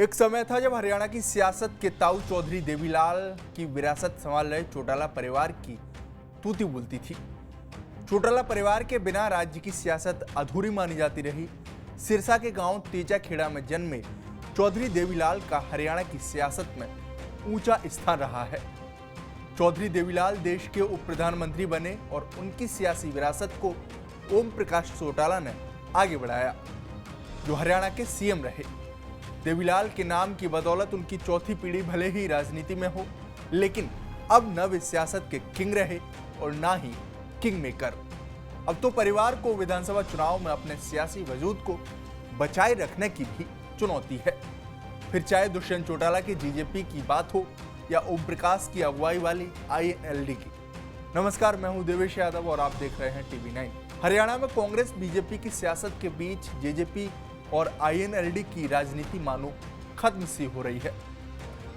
एक समय था जब हरियाणा की सियासत के ताऊ चौधरी देवीलाल की विरासत संभाल रहे चौटाला परिवार की तूती बोलती थी। चौटाला परिवार के बिना राज्य की सियासत अधूरी मानी जाती रही। सिरसा के गांव तेजाखेड़ा में जन्मे चौधरी देवीलाल का हरियाणा की सियासत में ऊंचा स्थान रहा है। चौधरी देवीलाल देश के उप प्रधानमंत्री बने और उनकी सियासी विरासत को ओम प्रकाश चौटाला ने आगे बढ़ाया, जो हरियाणा के सीएम रहे। देवीलाल के नाम की बदौलत उनकी चौथी पीढ़ी भले ही राजनीति में हो, लेकिन अब न वे सियासत के किंग रहे और ना ही किंग मेकर। अब तो परिवार को विधानसभा चुनाव में अपने सियासी वजूद को बचाए रखने की भी चुनौती है। फिर चाहे दुष्यंत चौटाला की जीजेपी की बात हो या ओम प्रकाश की अगुवाई वाली आईएनएलडी की। नमस्कार, मैं हूं देवेश यादव और आप देख रहे हैं टीवी9। हरियाणा में कांग्रेस बीजेपी की सियासत के बीच जेजेपी और आईएनएलडी की राजनीति मानो खत्म सी हो रही है।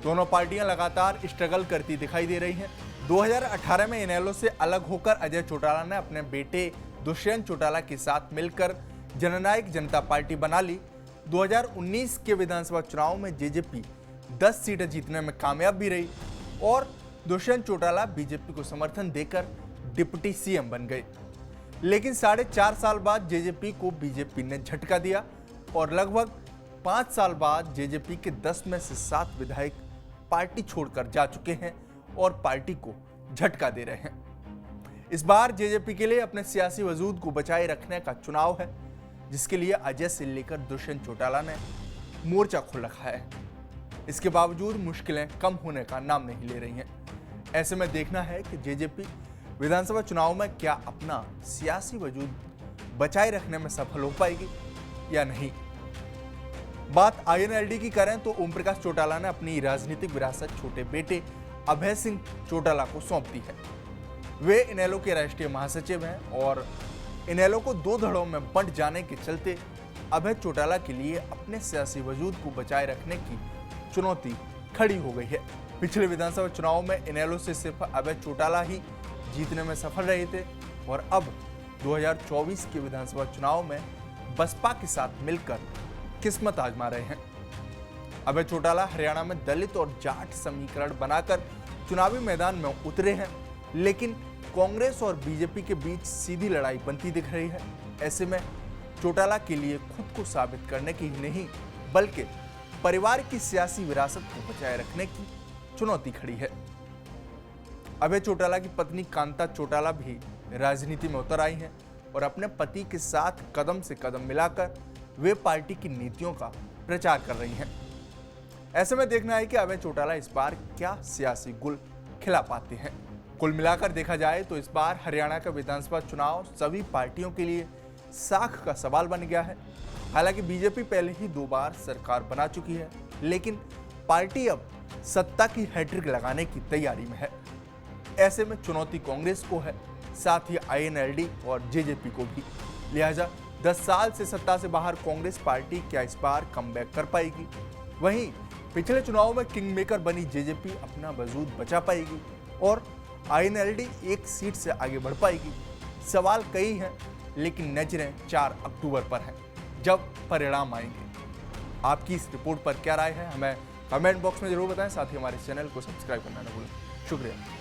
दोनों पार्टियां लगातार स्ट्रगल करती दिखाई दे रही हैं। 2018 में इनेलो से अलग होकर अजय चौटाला ने अपने बेटे दुष्यंत चौटाला के साथ मिलकर जननायक जनता पार्टी बना ली। 2019 के विधानसभा चुनाव में जेजेपी 10 सीटें जीतने में कामयाब भी रही और दुष्यंत चौटाला बीजेपी को समर्थन देकर डिप्टी सीएम बन गए। लेकिन 4.5 साल बाद जेजेपी को बीजेपी ने झटका दिया और लगभग 5 साल बाद जेजेपी के 10 में से 7 विधायक पार्टी छोड़कर जा चुके हैं और पार्टी को झटका दे रहे हैं। इस बार जेजेपी के लिए अपने सियासी वजूद को बचाए रखने का चुनाव है, जिसके लिए अजय से लेकर दुष्यंत चौटाला ने मोर्चा खोल रखा है। इसके बावजूद मुश्किलें कम होने का नाम नहीं ले रही हैं। ऐसे में देखना है कि जेजेपी विधानसभा चुनाव में क्या अपना सियासी वजूद बचाए रखने में सफल हो पाएगी या नहीं। बात आईएनएलडी की करें तो ओम प्रकाश चौटाला ने अपनी राजनीतिक विरासत छोटे बेटे अभय सिंह चौटाला को सौंप दी है। वे इनेलो के राष्ट्रीय महासचिव हैं और इनेलो को 2 धड़ों में बंट जाने के चलते अभय चौटाला के लिए अपने सियासी वजूद को बचाए रखने की चुनौती खड़ी हो गई है। पिछले विधानसभा चुनाव में इनेलो से सिर्फ अभय चौटाला ही जीतने में सफल रहे थे और अब 2024 के विधानसभा चुनाव में बसपा के साथ मिलकर किस्मत आजमा रहे हैं। अभय चौटाला हरियाणा में दलित और जाट समीकरण बनाकर चुनावी मैदान में उतरे हैं, लेकिन कांग्रेस और बीजेपी के बीच सीधी लड़ाई बनती दिख रही है। ऐसे में चौटाला के लिए खुद को साबित करने की ही नहीं, बल्कि परिवार की सियासी विरासत को बचाए रखने की चुनौती खड़ी है। अभय चौटाला की पत्नी कांता चौटाला भी राजनीति में उतर आई हैं और अपने पति के साथ कदम से कदम मिलाकर वे पार्टी की नीतियों का प्रचार कर रही हैं। ऐसे में देखना है कि अभय चौटाला इस बार क्या सियासी गुल खिला पाते हैं। कुल मिलाकर देखा जाए तो इस बार हरियाणा का विधानसभा चुनाव सभी पार्टियों के लिए साख का सवाल बन गया है। हालांकि बीजेपी पहले ही 2 बार सरकार बना चुकी है, लेकिन पार्टी अब सत्ता की हैट्रिक लगाने की तैयारी में है। ऐसे में चुनौती कांग्रेस को है, साथ ही आईएनएलडी और जेजेपी को भी। लिहाजा 10 साल से सत्ता से बाहर कांग्रेस पार्टी क्या इस बार कमबैक कर पाएगी? वहीं पिछले चुनाव में किंग मेकर बनी जेजेपी अपना वजूद बचा पाएगी और आईएनएलडी 1 सीट से आगे बढ़ पाएगी? सवाल कई हैं, लेकिन नजरें 4 अक्टूबर पर हैं, जब परिणाम आएंगे। आपकी इस रिपोर्ट पर क्या राय है, हमें कमेंट बॉक्स में जरूर बताएं। साथ ही हमारे चैनल को सब्सक्राइब करना न भूलें। शुक्रिया।